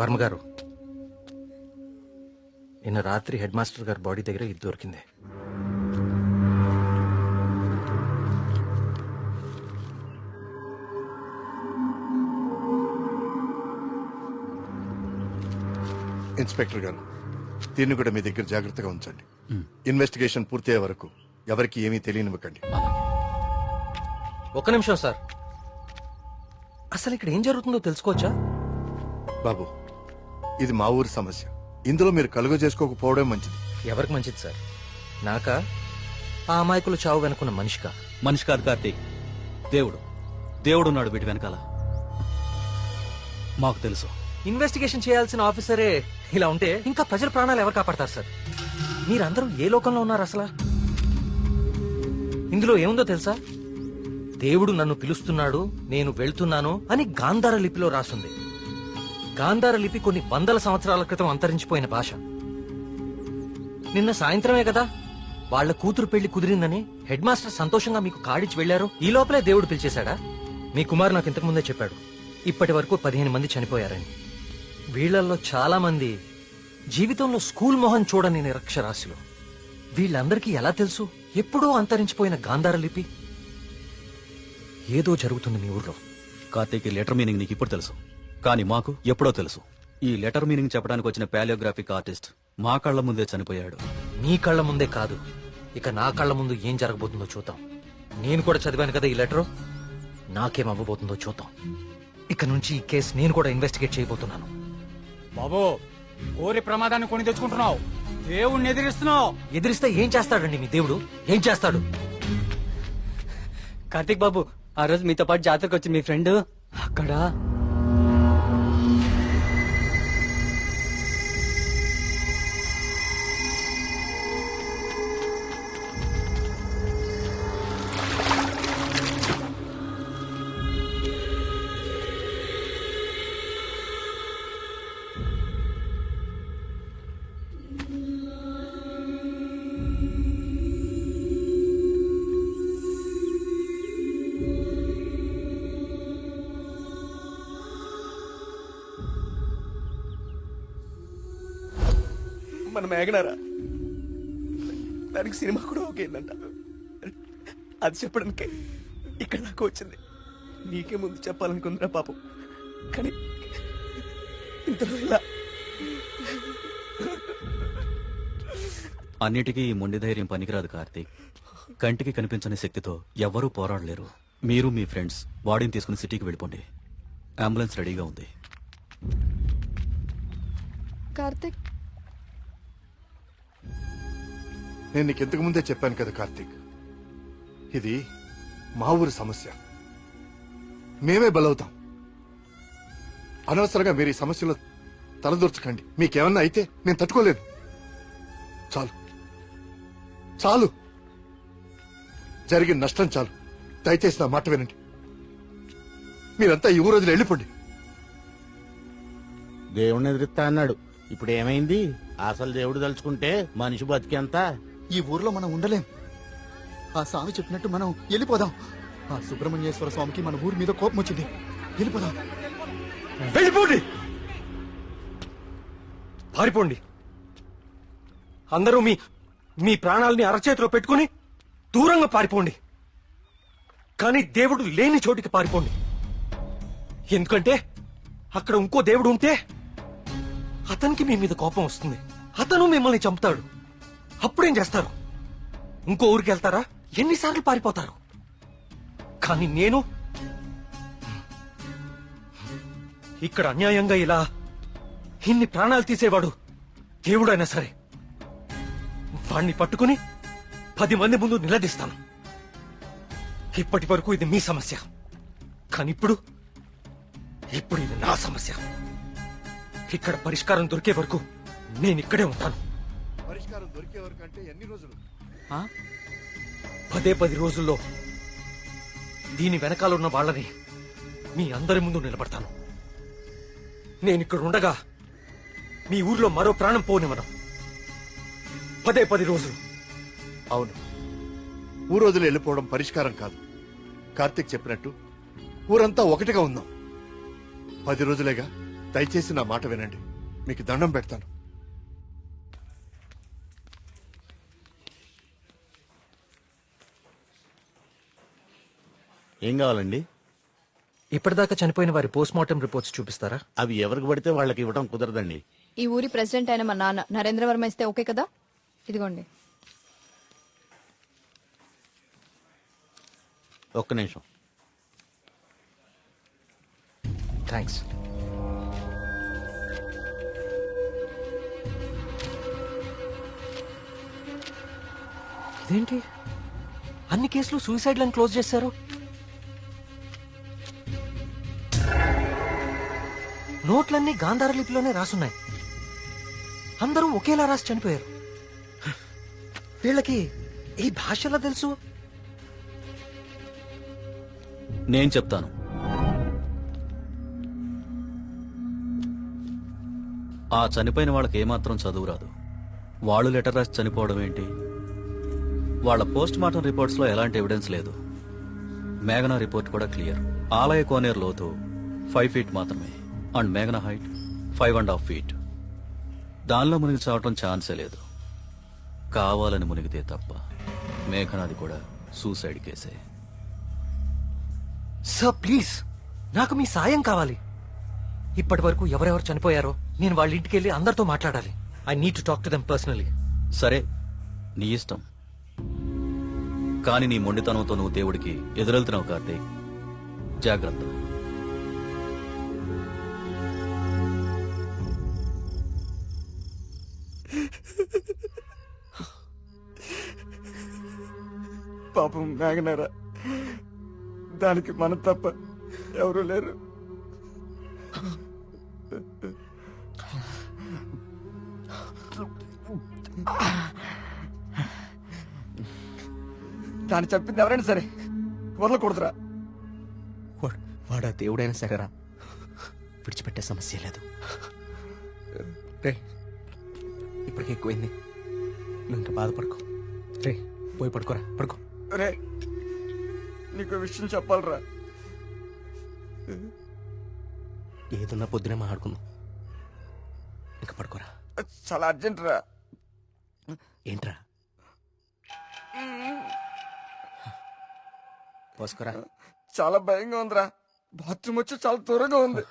వర్మ గారు, నిన్న రాత్రి హెడ్ మాస్టర్ గారి బాడీ దగ్గర ఇది దొరికింది. ఇన్స్పెక్టర్ గారు, దీన్ని కూడా మీ దగ్గర జాగ్రత్తగా ఉంచండి. ఇన్వెస్టిగేషన్ పూర్తయ్యే వరకు ఎవరికి ఏమీ తెలియనివ్వకండి. ఒక్క నిమిషం సార్, అసలు ఇక్కడ ఏం జరుగుతుందో తెలుసుకోవచ్చా? బాబు, ఇది మా ఊరి సమస్య. ఇందులో మీరు కలుగ చేసుకోకపోవడం మంచిది. ఎవరికి మంచిది సార్? నాకా, ఆ అమాయకులు చావు వెనుకున్న మనిషికా? మనిషి కాదు కార్తీక్, దేవుడు. దేవుడున్నాడు వీటి వెనకాల. మాకు తెలుసు. ఇన్వెస్టిగేషన్ చేయాల్సిన ఆఫీసరే ఇలా ఉంటే ఇంకా ప్రజల ప్రాణాలు ఎవరు కాపాడతారు సార్? మీరందరూ ఏ లోకంలో ఉన్నారు అసలు? ఇందులో ఏముందో తెలుసా? దేవుడు నన్ను పిలుస్తున్నాడు, నేను వెళ్తున్నాను అని గాంధార లిపిలో రాసుంది. గాంధార లిపి కొన్ని వందల సంవత్సరాల క్రితం అంతరించిపోయిన భాష. నిన్న సాయంత్రమే కదా వాళ్ల కూతురు పెళ్లి కుదిరిందని హెడ్ మాస్టర్ సంతోషంగా మీకు కాడిచ్చి వెళ్లారు. ఈ లోపలే దేవుడు పిలిచేశాడా? మీ కుమారు నాకు ఇంతకు ముందే చెప్పాడు, ఇప్పటి వరకు 15 మంది చనిపోయారని. వీళ్లల్లో చాలా మంది జీవితంలో స్కూల్ మొహం చూడని నిరక్షరాస్యులు. వీళ్ళందరికీ ఎలా తెలుసు ఎప్పుడూ అంతరించిపోయిన గాంధార లిపి? ఏదో జరుగుతుంది మీ ఊర్లో. కార్తీక్, ఈ లెటర్ మీనింగ్ నీకు ఇప్పుడు తెలుసు, కానీ మాకు ఎప్పుడో తెలుసు. ఈ లెటర్ మీనింగ్ చెప్పడానికి వచ్చిన పాలియోగ్రాఫిక్ ఆర్టిస్ట్ మా కళ్ల ముందే చనిపోయాడు. మీ కళ్ల ముందే కాదు, ఇక నా కళ్ల ముందు ఏం జరగబోతుందో చూద్దాం. నేను కూడా చదివాను కదా ఈ లెటరు, నాకేం అవ్వబోతుందో చూద్దాం. ఇక నుంచి ఈ కేసు నేను కూడా ఇన్వెస్టిగేట్ చేయబోతున్నాను. బాబు, ఊరి ప్రమాదాన్ని కొని తెచ్చుకుంటున్నావు, దేవుణ్ణి ఎదిరిస్తున్నావు. ఎదిరిస్తే ఏం చేస్తాడండి మీ దేవుడు? ఏం చేస్తాడు? కార్తీక్ బాబు, ఆ రోజు మీతో పాటు జాతరకు వచ్చి మీ ఫ్రెండ్ అక్కడ మన మేఘనారా, దానికి సినిమా కూడా ఓకేందంట. అది చెప్పడానికి ఇక్కడ దాకా వచ్చింది. నీకే ముందు చెప్పాలనుకుందిరా పాపం, కానీ ఇంతలో ఇలా. అన్నిటికీ ఈ మొండి ధైర్యం పనికిరాదు కార్తీక్. కంటికి కనిపించని శక్తితో ఎవ్వరూ పోరాడలేరు. మీరు మీ ఫ్రెండ్స్ బాడీని తీసుకుని సిటీకి వెళ్ళిపోండి. అంబులెన్స్ రెడీగా ఉంది. కార్తిక్, నేను నీకు ఇంతకు ముందే చెప్పాను కదా కార్తీక్, ఇది మా ఊరి సమస్య. మేమే బలవుతాం. అనవసరంగా మీరు ఈ సమస్యలో తలదూర్చకండి. మీకేమన్నా అయితే నేను తట్టుకోలేను. చాలు చాలు, జరిగిన నష్టం చాలు. దయచేసి నా మాట వినండి. మీరంతా ఈ ఊరు వదిలి వెళ్ళిపోండి. దేవుణ్ణి ఎదిరిస్తా అన్నాడు, ఇప్పుడు ఏమైంది? అసలు దేవుడు తలుచుకుంటే మనిషి బతికేంత. ఈ ఊర్లో మనం ఉండలేం. ఆ స్వామి చెప్పినట్టు మనం వెళ్ళిపోదాం. ఆ సుబ్రహ్మణ్యేశ్వర స్వామికి మన ఊరి మీద కోపం వచ్చింది. వెళ్ళిపోదాం. వెళ్ళిపోండి, పారిపోండి. అందరూ మీ మీ ప్రాణాలని అరచేతిలో పెట్టుకుని దూరంగా పారిపోండి. కానీ దేవుడు లేని చోటికి పారిపోండి. ఎందుకంటే అక్కడ ఇంకో దేవుడు ఉంటే అతనికి మీ మీద కోపం వస్తుంది. అతను మిమ్మల్ని చంపుతాడు. అప్పుడేం చేస్తారు? ఇంకో ఊరికి వెళ్తారా? ఎన్నిసార్లు పారిపోతారు? కానీ నేను ఇక్కడ అన్యాయంగా ఇలా ఇన్ని ప్రాణాలు తీసేవాడు దేవుడైనా సరే వాణ్ణి పట్టుకుని 10 మంది ముందు నిలదీస్తాను. ఇప్పటి వరకు ఇది మీ సమస్య, కానీ ఇప్పుడు ఇది నా సమస్య. ఇక్కడ పరిష్కారం దొరికే వరకు నేను ఇక్కడే ఉంటాను. పరిష్కారం దొరికే వరకు అంటే ఎన్ని రోజులు? 10 రోజుల్లో దీని వెనకాల ఉన్న వాళ్ళని మీ అందరి ముందు నిలబడతాను. నేను ఇక్కడ ఉండగా మీ ఊర్లో మరో ప్రాణం పోనివ్వను. 10 రోజులు. అవును, ఊరు వదిలి వెళ్ళిపోవడం పరిష్కారం కాదు. కార్తీక్ చెప్పినట్టు ఊరంతా ఒకటిగా ఉందాం. 10 రోజులేగా, దయచేసి నా మాట వినండి, మీకు దండం పెడతాను. ఏం కావాలండి? ఇప్పటిదాకా చనిపోయిన వారి పోస్ట్మార్టం రిపోర్ట్స్ చూపిస్తారా? అవి ఎవరికి పడితే వాళ్ళకి ఇవ్వడం కుదరదండి. ఈ ఊరి ప్రెసిడెంట్ అయిన మా నాన్న నరేంద్రవర్మ ఇస్తే ఓకే కదా? ఇదిగోండి. ఒక్క నిమిషం. థ్యాంక్స్. ఇదేంటి, అన్ని కేసులు సూసైడ్లను క్లోజ్ చేశారు? నోట్లన్నీ గాంధార లిపిలోనే రాసున్నాయి. అందరూ ఒకేలా రాసి చనిపోయారు. వీళ్ళకి ఈ భాషలో తెలుసు. నేను చెప్తాను. ఆ చనిపోయిన వాళ్ళకి ఏమాత్రం చదువు రాదు. వాళ్ళు లెటర్ రాసి చనిపోవడం ఏంటి? వాళ్ళ పోస్ట్ మార్టం రిపోర్ట్స్ లో ఎలాంటి ఎవిడెన్స్ లేదు. మేఘనా రిపోర్ట్ కూడా క్లియర్. ఆలయ కోనేరు లోతు 5 feet మాత్రమే, అండ్ మేఘనా హైట్ 5.5 feet. దానిలో మునిగి చావటం ఛాన్సే లేదు. కావాలని మునిగితే తప్ప. మేఘనాది కూడా సూసైడ్ కేసే. సార్ ప్లీజ్, నాకు మీ సాయం కావాలి. ఇప్పటి వరకు ఎవరెవరు చనిపోయారో నేను వాళ్ళ ఇంటికి వెళ్ళి అందరితో మాట్లాడాలి. I need to talk to them personally. సరే, నీ ఇష్టం. కానీ నీ మొండితనంతో నువ్వు దేవుడికి ఎదురెళ్తున్నావు కార్తీక్. జాగ్రత్త. పాపం మేఘనారా, దానికి మనం తప్ప ఎవరు లేరు. దాన్ని చెప్పింది ఎవరైనా సరే వదలకూడదురా. వాడా దేవుడైనా సరేరా, విడిచిపెట్టే సమస్య లేదు. రే, ఇప్పటికే ఎక్కువైంది, నువ్వు ఇంకా బాధపడుకో. రే, పోయి పడుకోరా, పడుకో. రే, నీకు విషయం చెప్పాలరా. ఏదున్నా పొద్దునే మాట్లాడుకుందాం. ఇంకా పడుకోరా. చాలా అర్జెంట్ రా. ఏంట్రా? పోసుకోరా. చాలా భయంగా ఉందిరా. బాత్రూమ్ వచ్చి చాలా దూరంగా ఉంది.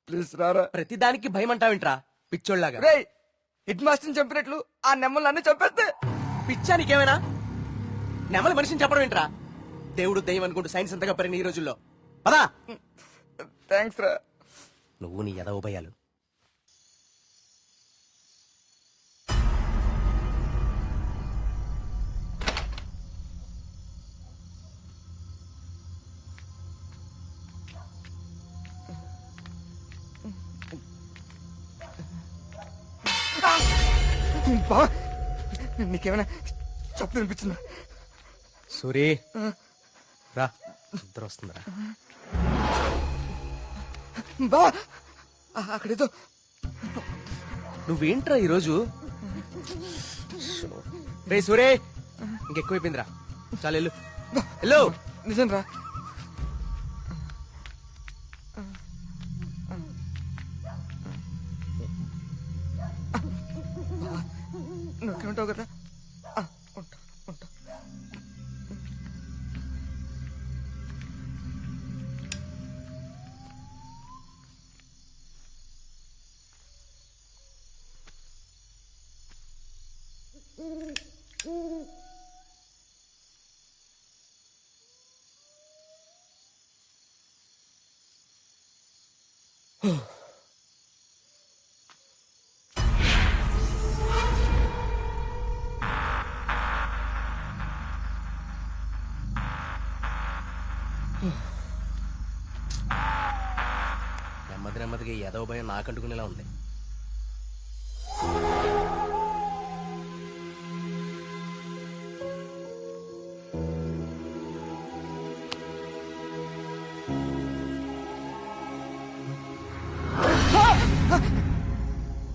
ప్లీజ్ రారా. ప్రతిదానికి భయం అంటావేంట్రా పిచ్చోళ్ళగా? రే, హెడ్ మాస్టర్ని చంపినట్లు ఆ నెమ్మలు అన్నీ చంపేస్తే పిచ్చా నీకేమైనా? నెమ్మలు మనిషిని చెప్పడం ఏంట్రా? దేవుడు దయ్యం అనుకుంటూ సైన్స్ అంతగా పెరిగిన ఈ రోజుల్లో. పదా. థ్యాంక్స్ రా. నువ్వు నీ ఎదవ భయాలు. నీకేమైనా చెప్పు అనిపించిందా? సూరి రా, నిద్ర వస్తుందిరా. బా, అక్కడేదో. నువ్వేంట్రా ఈరోజు? రే సూరే, ఇంకెక్కువైపోయిందిరా. చాలా వెళ్ళు. వెళ్ళు. నిజం రా. నువ్వు ఉంటావు కదా? ఉంటా ఉంటా. నెమ్మదిగా ఏదో భయం నాకంటుకునేలా ఉంది.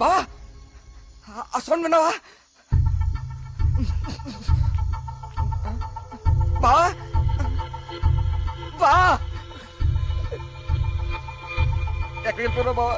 బా, ఆ సౌండ్ విన్నావా? బా బా, ఎక్కడికి వెళ్ళిపోయినా బావా?